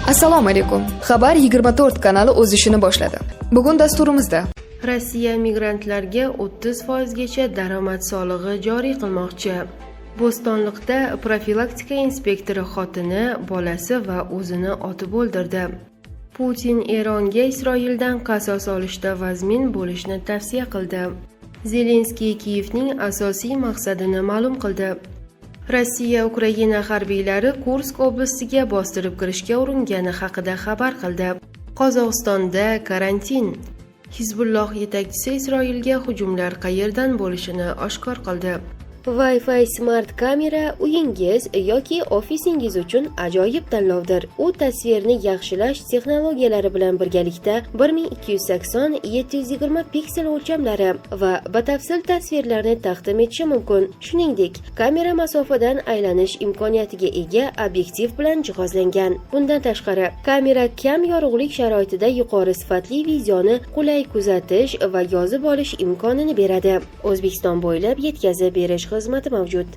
Assalomu alaykum. Xabar 24 kanali o'z ishini boshladi. Bugun dasturimizda Rossiya migrantlarga 30% gacha daromad solig'i joriy qilmoqchi. Bo'stonliqda profilaktika inspektori xotini, bolasi va o'zini otib o'ldirdi. Putin Eronga Isroildan qasos olishda vazmin bo'lishni tavsiya qildi. Zelenskiy Kiyevning asosiy maqsadini ma'lum qildi. Rossiya Ukraina harbiylari Kursk oblastiga bostirib kirishga uringani haqida xabar qildi. Qozog'istonda karantin. Hizbulloh yetakchisi Isroilga hujumlar qayerdan bo'lishini oshkor qildi. Wi-Fi smart kamera uyingiz yoki ofisingiz uchun ajoyib tanlovdir. U tasvirni yaxshilash texnologiyalari bilan birgalikda 1280-720 piksel o'lchamlari va batafsil tasvirlarni taqdim etishi mumkin. Shuningdek, kamera masofadan aylanish imkoniyatiga ega obyektiv bilan jihozlangan. Bundan tashqari, kamera kam yorug'lik sharoitida yuqori sifatli videoni qulay kuzatish va yozib olish imkonini beradi. O'zbekiston bo'ylab yetkazib berish xizmati mavjud.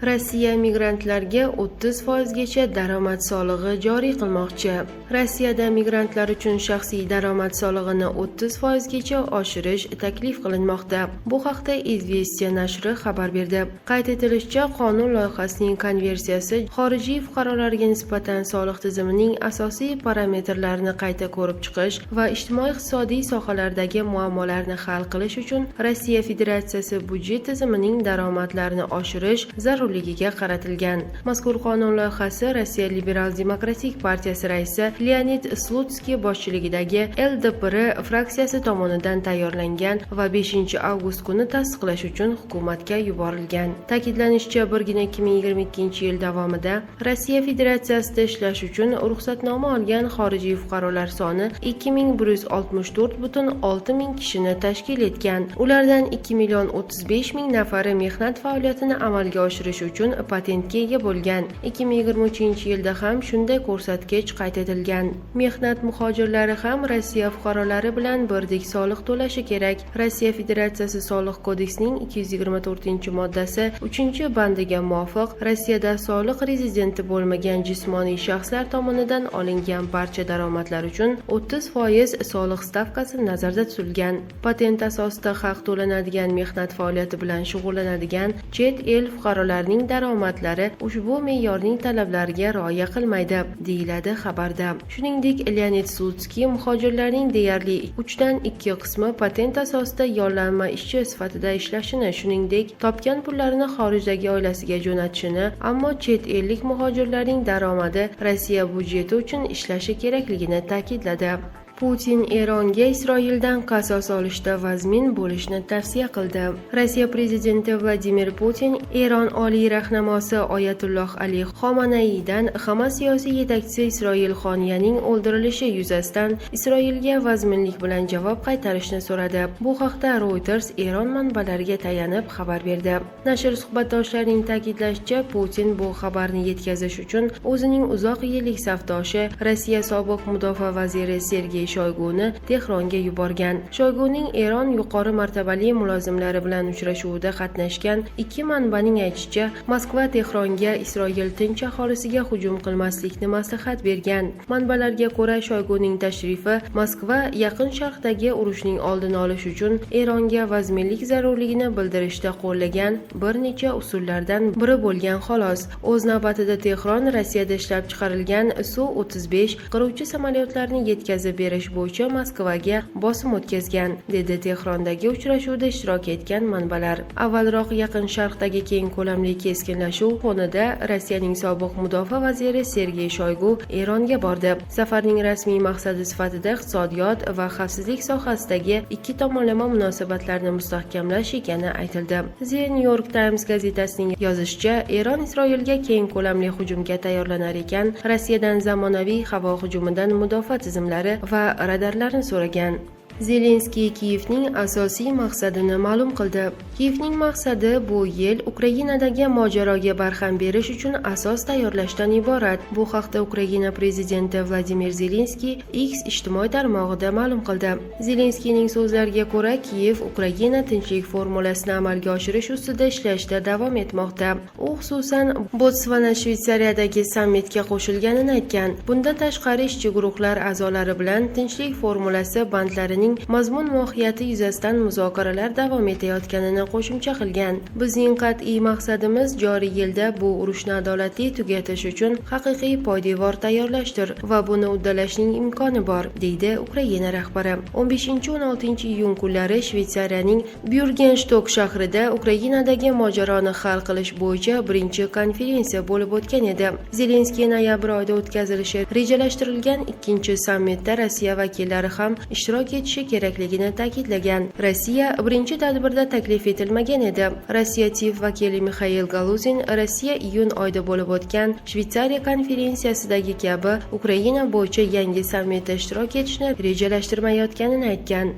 Rossiya migrantlarga 30% gacha daromad solig'i joriy qilmoqchi. Rossiyada migrantlar uchun shaxsiy daromad solig'ini 30% gacha oshirish taklif qilinmoqda. Bu haqda Izvestiya nashri xabar berdi. Qayd etilishicha, qonun loyihasining konversiyasi xorijiy fuqarolarga nisbatan soliq tizimining asosiy parametrlarini qayta ko'rib chiqish va ijtimoiy-iqtisodiy sohalardagi muammolarni hal qilish uchun Rossiya Federatsiyasi budjet tizimining daromadlarini oshirish zarurligiga qaratilgan. Mazkur qonun loyihasi Rossiya Liberal Demokratik partiyasi raisi Leonid Slutskiy boshchiligidagi LDPR fraksiyasi tomonidan tayyorlangan va 5-avgust kuni tasdiqlash uchun hukumatga yuborilgan. Ta'kidlanishicha, birgina 2022-yil davomida Rossiya Federatsiyasida ishlash uchun ruxsatnoma olgan xorijiy fuqarolar soni 2164,6 ming kishini tashkil etgan. Ulardan 2,35 million nafari mehnat faoliyatini amalga oshirish uchun patentga ega bo'lgan. 2023-yilda ham shunday ko'rsatkich qayd etilgan. Mehnat muhojirlari ham Rossiya fuqarolari bilan birdek soliq to'lashi kerak. Rossiya Federatsiyasi Soliq kodeksining 224-moddasi 3-bandiga muvofiq Rossiyada soliq rezidenti bo'lmagan jismoniy shaxslar tomonidan olingan barcha daromadlar uchun 30% soliq stavkasi nazarda tutilgan. Patent asosida haq to'lanadigan mehnat faoliyati bilan shug'ullanadigan chet el fuqarolarining daromadlari ushbu me'yorning talablariga rioya qilmaydi, deyiladi xabarda. Shuningdek, Leonid Slutskiy muhojirlarning deyarli 3/2 qismi patent asosida yollanma ishchi sifatida ishlashini, shuningdek, topgan pullarini xorijdagi oilasiga jo'natishini, ammo chet ellik muhojirlarning daromadi Rossiya budjeti uchun ishlashi kerakligini ta'kidladi. Putin Eronga Isroildan qasos olishda vazmin bo'lishni tavsiya qildi. Rossiya prezidenti Vladimir Putin Eron oliy rahnamosi Oyatulloh Ali Xomanayiydan Hamas siyosiy yetakchisi Isroil Xoniyaning o'ldirilishi yuzasidan Isroilga vazminlik bilan javob qaytarishni so'radi. Bu haqda Reuters Eron manbalariga tayanib xabar berdi. Nashr suhbatdoshlarining ta'kidlashicha, Putin bu xabarni yetkazish uchun o'zining uzoq yillik safdoshi Rossiya sobiq mudofaa vaziri Sergey Shoyguni Tehronga yuborgan. Shoyguning Eron yuqori martabali mulozimlari bilan uchrashuvida qatnashgan ikki manbaning aytishicha, Moskva Tehronga Isroil tinch aholisiga hujum qilmaslikni maslahat bergan. Manbalarga ko'ra, Shoyguning tashrifi Moskva Yaqin Sharqdagi urushning oldini olish uchun Eronga vazminlik zarurligini bildirishda qo'llagan bir necha usullardan biri bo'lgan xolos. O'z navbatida Tehron Rossiyada ishlab chiqarilgan Su-35 qiruvchi samolyotlarni yetkazib berish bo'yicha Moskvaga bosim o'tkazgan, dedi Tehrondagi uchrashuvda ishtirok etgan manbalar. Avvalroq Yaqin Sharqdagi keng ko'lamli keskinlashuv fonida Rossiyaning sobiq mudofaa vaziri Sergey Shoygu Eronga bordi. Safarning rasmiy maqsadi sifatida iqtisodiyot va xavfsizlik sohasidagi ikki tomonlama munosabatlarni mustahkamlash ekani aytildi. The New York Times gazetasining yozishicha, Eron Isroilga keng ko'lamli hujumga tayyorlanar ekan, Rossiyadan zamonaviy havo hujumidan mudofaa tizimlari va radarlarni so'ragan. Zelenskiy Kiyevning asosiy maqsadini ma'lum qildi. Kiyevning maqsadi bu yil Ukrainadagi mojaroga barham berish uchun asos tayyorlashdan iborat. Bu haqda Ukraina prezidenti Vladimir Zelenskiy X ijtimoiy tarmog'ida ma'lum qildi. Zelenskiyning so'zlariga ko'ra, Kiyev Ukraina tinchlik formulasini amalga oshirish ustida ishlashda davom etmoqda. U xususan Botsvana Shveysariyadagi sammitga qo'shilganini aytgan. Bunda tashqari ishchi guruhlar a'zolari bilan tinchlik formulasi bandlarining mazmun mohiyati yuzasidan muzokaralar davom etayotganini qo'shimcha qilgan. Bizning qat'iy maqsadimiz joriy yilda bu urushni adolatli tugatish uchun haqiqiy poydevor tayyorlashdir va buni uddalashning imkoni bor, deydi Ukraina rahbari. 15-16 iyun kunlari Shveysariyaning Byorgenstock shahrida Ukrainadagi mojaroni hal qilish bo'yicha birinchi konferensiya bo'lib o'tgan edi. Zelenskiy noyabr oyida o'tkazilishi rejalashtirilgan ikkinchi sammitda Rossiya vakillari ham ishtirok etishi kerakligini ta'kidlagan. Rossiya birinchi tadbirda taklif etilmagan edi. Rossiya TIV vakili Mixail Galuzin Rossiya iyun oyida bo'lib o'tgan Shveysariya konferensiyasidagi kabi Ukraina bo'yicha yangi sammitda ishtirok etishni rejalashtirmayotganini aytgan.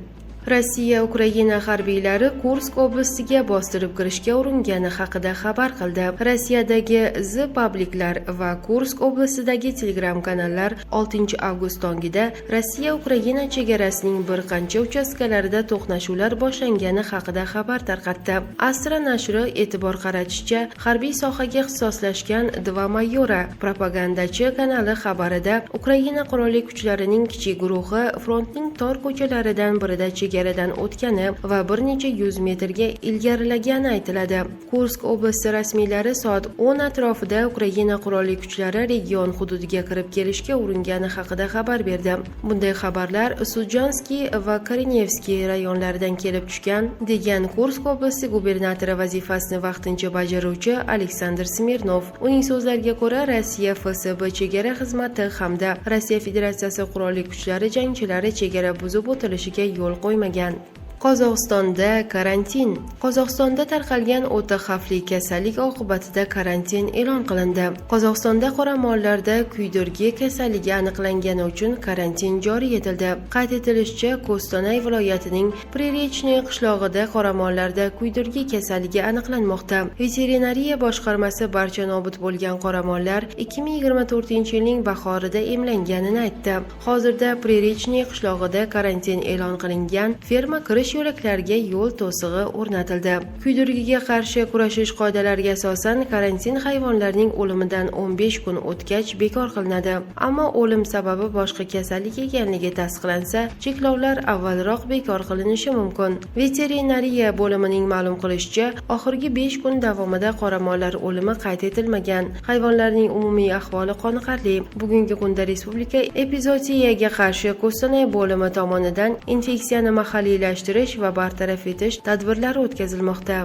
Rossiya Ukraina harbiylari Kursk oblastiga bostirib kirishga uringani haqida xabar qildi. Rossiyadagi The Publiclar va Kursk oblastidagi Telegram kanallar 6 avgust tongida Rossiya Ukraina chegarasining bir qancha uchastkalarida to'qnashuvlar boshlangani haqida xabar tarqatdi. Astra nashri e'tibor qaratishicha, harbiy sohaga ixtisoslashgan Dva Mayora propagandachi kanali xabarida Ukraina qurolli kuchlarining kichik guruhi frontning tor ko'chalaridan birida chegaradan o'tgani va bir necha yuz metrga ilgarilagani aytiladi. Kursk oblasti rasmiylari soat 10 atrofida Ukraina qurolli kuchlari region hududiga kirib kelishga uringani haqida xabar berdi. Bunday xabarlar Sudjanskiy va Karinevskiy rayonlaridan kelib tushgan, degan Kursk oblasti gubernatori vazifasini vaqtincha bajaruvchi Aleksandr Smirnov. Uning so'zlariga ko'ra, Rossiya FSB chegara xizmati hamda Rossiya Federatsiyasi qurolli kuchlari jangchilari chegara buzib o'tilishiga yo'l qo'ymagan. Qozog'istonda karantin. Qozog'istonda tarqalgan o'ta xavfli kasallik oqibatida karantin e'lon qilindi. Qozog'istonda qoramollarda kuydirgi kasalligi aniqlangani uchun karantin joriy etildi. Qayd etilishicha, Kostanay viloyatining Prirechniy qishlog'ida qoramollarda kuydirgi kasalligi aniqlanmoqda. Veterinariya boshqarmasi barcha nobud bo'lgan qoramollar 2024-yilning bahorida emlanganini aytdi. Hozirda Prirechniy qishlog'ida karantin e'lon qilingan ferma kirish yo'laklariga yo'l to'sig'i o'rnatildi. Kuydirgiga qarshi kurashish qoidalariga asosan karantin hayvonlarning o'limidan 15 kun o'tgach bekor qilinadi. Ammo o'lim sababi boshqa kasallik ekanligi tasdiqlansa, cheklovlar avvalroq bekor qilinishi mumkin. Veterinariya bo'limining ma'lum qilishicha, oxirgi 5 kun davomida qoramollar o'limi qayd etilmagan. Hayvonlarning umumiy ahvoli qoniqarli. Bugungi kunda respublika epizootiyaga qarshi Kostanay bo'limi tomonidan infeksiyani mahalliylashtirish va bartaraf etish tadbirlari o'tkazilmoqda.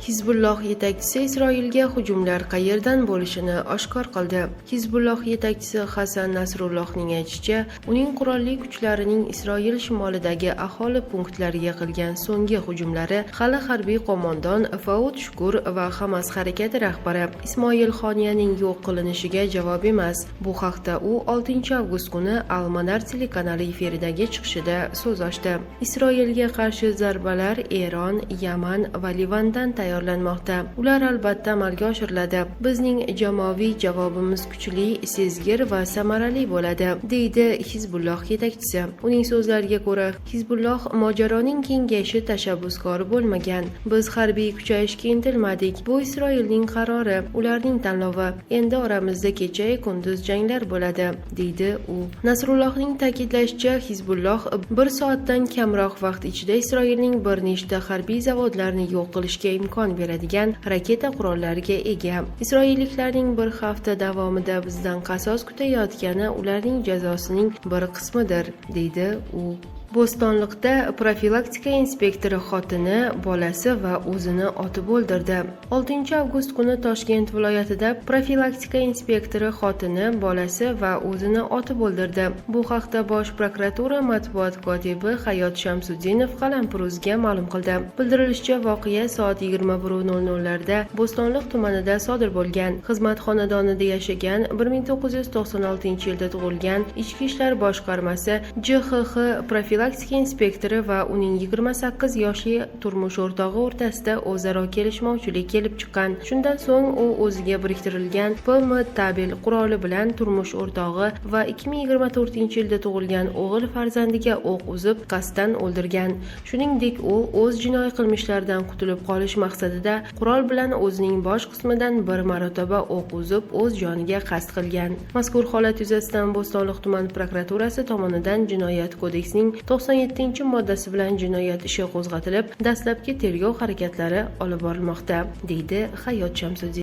Hizbulloh yetakchisi Isroilga hujumlar qayerdan bo'lishini oshkor qildi. Hizbulloh yetakchisi Hasan Nasrullohning aytishicha, uning qurolli kuchlarining Isroil shimolidagi aholi punktlariga qilgan so'nggi hujumlari hali harbiy qo'mondon Faud Shukur va Hamas harakati rahbari Ismoil Xoniyaning yo'q qilinishiga javob emas. Bu haqda u 6 avgust kuni Al-Manar telekanali efiridagi chiqishida so'z ochdi. Isroilga qarshi zarbalar Eron, Yaman va Livandan tayyorlanmoqda. Ular albatta amalga oshiriladi. Bizning jamoaviy javobimiz kuchli, sezgir va samarali bo'ladi, deydi Hizbulloh yetakchisi. Uning so'zlariga ko'ra, Hizbulloh mojaroning kengayishi tashabbuskori bo'lmagan. Biz harbiy kuchayishga intilmadik. Bu Isroilning qarori, ularning tanlovi. Endi oramizda kecha-kunduz janglar bo'ladi, deydi u. Nasrullohning ta'kidlashicha, Hizbulloh 1 soatdan kamroq vaqt ichida Isroilning bir nechta harbiy zavodlarini yo'q qilishga imkon beradigan raketa qurollariga ega. Isroilliklarning bir hafta davomida bizdan qasos kutayotgani ularning jazosining bir qismidir, deydi u. Bo'stonliqda profilaktika inspektori xotini, bolasi va o'zini otib o'ldirdi. 6 avgust kuni Toshkent viloyatida profilaktika inspektori xotini, bolasi va o'zini otib o'ldirdi. Bu haqda Bosh prokuratura matbuot kotibi Hayot Shamsuddinov Qalampiruzga ma'lum qildi. Bildirilishicha, voqea soat 21:00 larda Bo'stonliq tumanida sodir bo'lgan. Xizmat xonadonida yashagan 1996-yilda tug'ilgan Ichki ishlar boshqarmasi JXX profilaktika inspektori va uning 28 yoshli turmush o'rtog'i o'rtasida o'zaro kelishmovchilik kelib chiqqan. Shundan so'ng u o'ziga biriktirilgan PM-tabel quroli bilan turmush o'rtog'i va 2024-yilda tug'ilgan o'g'il farzandiga o'q uzib, qasddan o'ldirgan. Shuningdek, u o'z jinoiy qilmishlaridan qutulib qolish maqsadida qurol bilan o'zining bosh qismidan bir marotaba o'q uzib, o'z joniga qasd qilgan. Mazkur holat yuzasidan Bo'stonliq tuman prokuraturasi tomonidan Jinoyat kodeksining 97-moddasi bilan jinoyat ishi qo'zg'atilib, dastlabki tergov harakatlari olib borilmoqda, deydi Hayot Shamsuddin.